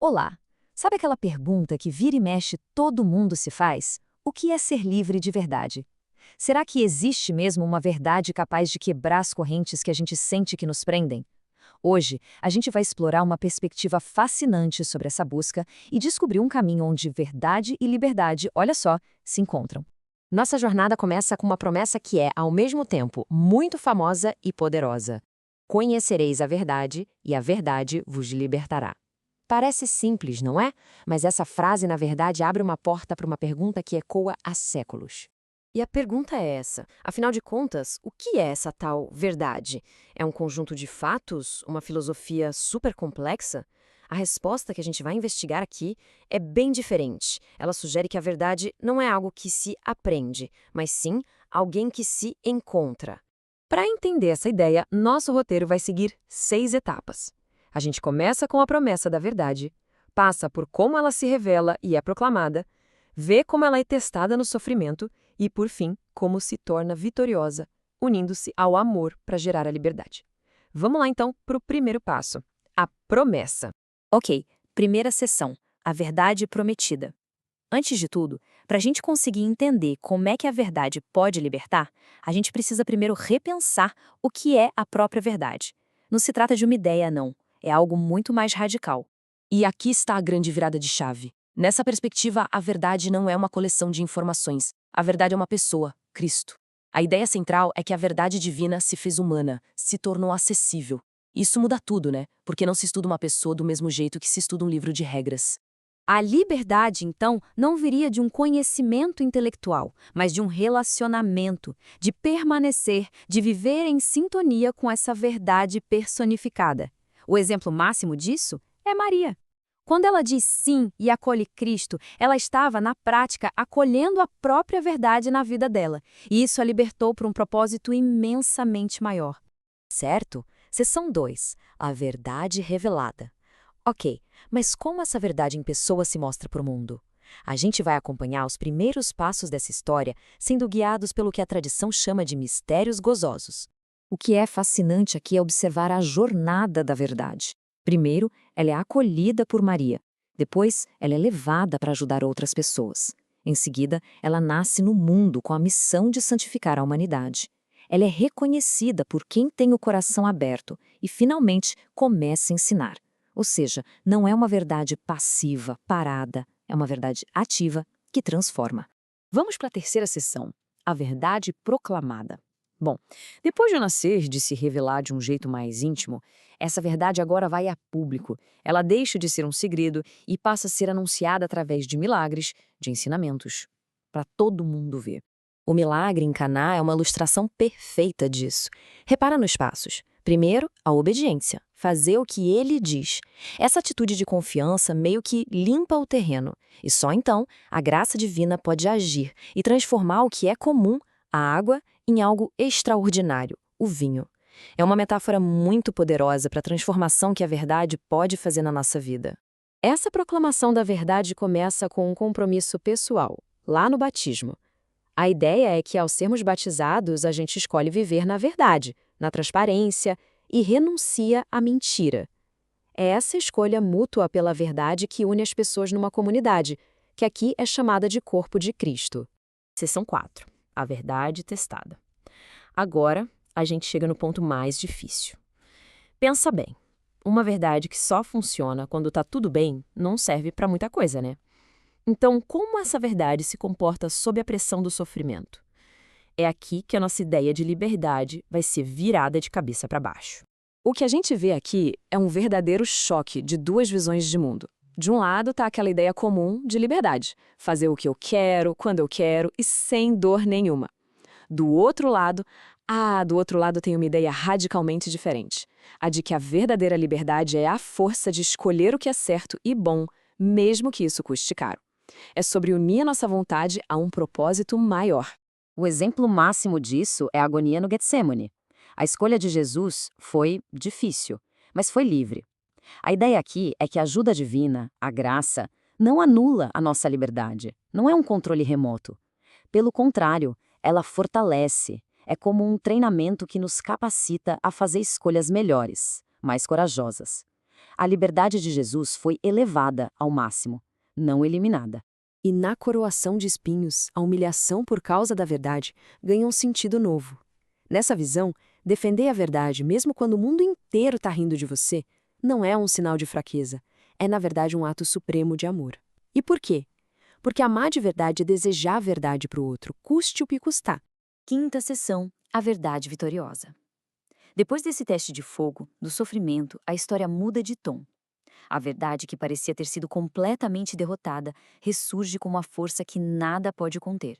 Olá! Sabe aquela pergunta que vira e mexe todo mundo se faz? O que é ser livre de verdade? Será que existe mesmo uma verdade capaz de quebrar as correntes que a gente sente que nos prendem? Hoje, a gente vai explorar uma perspectiva fascinante sobre essa busca e descobrir um caminho onde verdade e liberdade, olha só, se encontram. Nossa jornada começa com uma promessa que é, ao mesmo tempo, muito famosa e poderosa. Conhecereis a verdade, e a verdade vos libertará. Parece simples, não é? Mas essa frase, na verdade, abre uma porta para uma pergunta que ecoa há séculos. E a pergunta é essa: afinal de contas, o que é essa tal verdade? É um conjunto de fatos? Uma filosofia super complexa? A resposta que a gente vai investigar aqui é bem diferente. Ela sugere que a verdade não é algo que se aprende, mas sim alguém que se encontra. Para entender essa ideia, nosso roteiro vai seguir 6 etapas. A gente começa com a promessa da verdade, passa por como ela se revela e é proclamada, vê como ela é testada no sofrimento e, por fim, como se torna vitoriosa, unindo-se ao amor para gerar a liberdade. Vamos lá então para o primeiro passo, a promessa. Ok, primeira sessão, a verdade prometida. Antes de tudo, para a gente conseguir entender como é que a verdade pode libertar, a gente precisa primeiro repensar o que é a própria verdade. Não se trata de uma ideia, não. É algo muito mais radical. E aqui está a grande virada de chave. Nessa perspectiva, a verdade não é uma coleção de informações. A verdade é uma pessoa, Cristo. A ideia central é que a verdade divina se fez humana, se tornou acessível. Isso muda tudo, né? Porque não se estuda uma pessoa do mesmo jeito que se estuda um livro de regras. A liberdade, então, não viria de um conhecimento intelectual, mas de um relacionamento, de permanecer, de viver em sintonia com essa verdade personificada. O exemplo máximo disso é Maria. Quando ela diz sim e acolhe Cristo, ela estava, na prática, acolhendo a própria verdade na vida dela, e isso a libertou para um propósito imensamente maior. Certo? Seção 2. A verdade revelada. Ok, mas como essa verdade em pessoa se mostra para o mundo? A gente vai acompanhar os primeiros passos dessa história, sendo guiados pelo que a tradição chama de mistérios gozosos. O que é fascinante aqui é observar a jornada da verdade. Primeiro, ela é acolhida por Maria. Depois, ela é levada para ajudar outras pessoas. Em seguida, ela nasce no mundo com a missão de santificar a humanidade. Ela é reconhecida por quem tem o coração aberto e, finalmente, começa a ensinar. Ou seja, não é uma verdade passiva, parada, é uma verdade ativa que transforma. Vamos para a terceira sessão, a verdade proclamada. Bom, depois de nascer, de se revelar de um jeito mais íntimo, essa verdade agora vai a público. Ela deixa de ser um segredo e passa a ser anunciada através de milagres, de ensinamentos, para todo mundo ver. O milagre em Caná é uma ilustração perfeita disso. Repara nos passos. Primeiro, a obediência, fazer o que ele diz. Essa atitude de confiança meio que limpa o terreno. E só então a graça divina pode agir e transformar o que é comum, a água, em algo extraordinário, o vinho. É uma metáfora muito poderosa para a transformação que a verdade pode fazer na nossa vida. Essa proclamação da verdade começa com um compromisso pessoal, lá no batismo. A ideia é que, ao sermos batizados, a gente escolhe viver na verdade, na transparência e renuncia à mentira. É essa escolha mútua pela verdade que une as pessoas numa comunidade, que aqui é chamada de corpo de Cristo. Seção 4. A verdade testada. Agora, a gente chega no ponto mais difícil. Pensa bem, uma verdade que só funciona quando tá tudo bem não serve para muita coisa, né? Então, como essa verdade se comporta sob a pressão do sofrimento? É aqui que a nossa ideia de liberdade vai ser virada de cabeça para baixo. O que a gente vê aqui é um verdadeiro choque de duas visões de mundo. De um lado está aquela ideia comum de liberdade, fazer o que eu quero, quando eu quero e sem dor nenhuma. Do outro lado tem uma ideia radicalmente diferente, a de que a verdadeira liberdade é a força de escolher o que é certo e bom, mesmo que isso custe caro. É sobre unir a nossa vontade a um propósito maior. O exemplo máximo disso é a agonia no Getsemane. A escolha de Jesus foi difícil, mas foi livre. A ideia aqui é que a ajuda divina, a graça, não anula a nossa liberdade, não é um controle remoto. Pelo contrário, ela fortalece, é como um treinamento que nos capacita a fazer escolhas melhores, mais corajosas. A liberdade de Jesus foi elevada ao máximo, não eliminada. E na coroação de espinhos, a humilhação por causa da verdade ganha um sentido novo. Nessa visão, defender a verdade, mesmo quando o mundo inteiro está rindo de você, não é um sinal de fraqueza. É, na verdade, um ato supremo de amor. E por quê? Porque amar de verdade é desejar a verdade para o outro, custe o que custar. Quinta sessão, a verdade vitoriosa. Depois desse teste de fogo, do sofrimento, a história muda de tom. A verdade que parecia ter sido completamente derrotada ressurge com uma força que nada pode conter,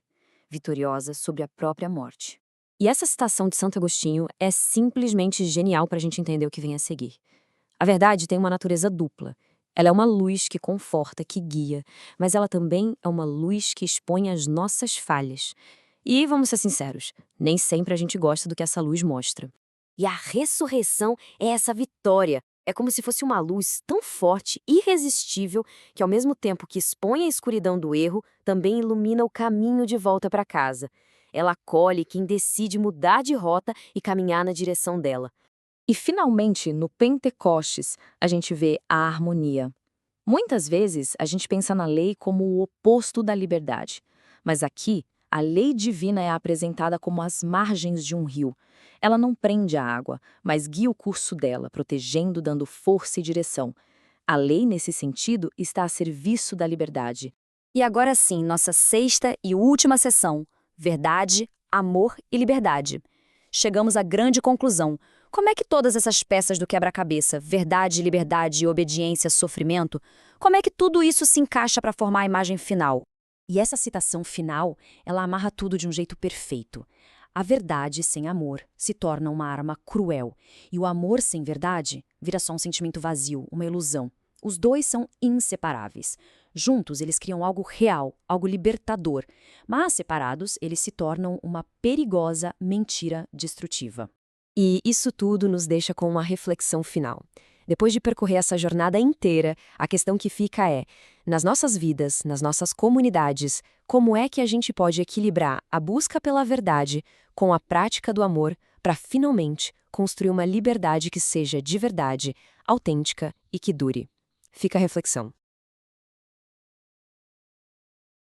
vitoriosa sobre a própria morte. E essa citação de Santo Agostinho é simplesmente genial para a gente entender o que vem a seguir. A verdade tem uma natureza dupla. Ela é uma luz que conforta, que guia, mas ela também é uma luz que expõe as nossas falhas. E, vamos ser sinceros, nem sempre a gente gosta do que essa luz mostra. E a ressurreição é essa vitória. É como se fosse uma luz tão forte, irresistível, que ao mesmo tempo que expõe a escuridão do erro, também ilumina o caminho de volta para casa. Ela acolhe quem decide mudar de rota e caminhar na direção dela. E, finalmente, no Pentecostes, a gente vê a harmonia. Muitas vezes, a gente pensa na lei como o oposto da liberdade. Mas aqui, a lei divina é apresentada como as margens de um rio. Ela não prende a água, mas guia o curso dela, protegendo, dando força e direção. A lei, nesse sentido, está a serviço da liberdade. E agora sim, nossa sexta e última sessão: verdade, amor e liberdade. Chegamos à grande conclusão. Como é que todas essas peças do quebra-cabeça, verdade, liberdade, obediência, sofrimento, como é que tudo isso se encaixa para formar a imagem final? E essa citação final, ela amarra tudo de um jeito perfeito. A verdade sem amor se torna uma arma cruel, e o amor sem verdade vira só um sentimento vazio, uma ilusão. Os dois são inseparáveis. Juntos, eles criam algo real, algo libertador, mas separados, eles se tornam uma perigosa mentira destrutiva. E isso tudo nos deixa com uma reflexão final. Depois de percorrer essa jornada inteira, a questão que fica é, nas nossas vidas, nas nossas comunidades, como é que a gente pode equilibrar a busca pela verdade com a prática do amor para finalmente construir uma liberdade que seja de verdade, autêntica e que dure? Fica a reflexão.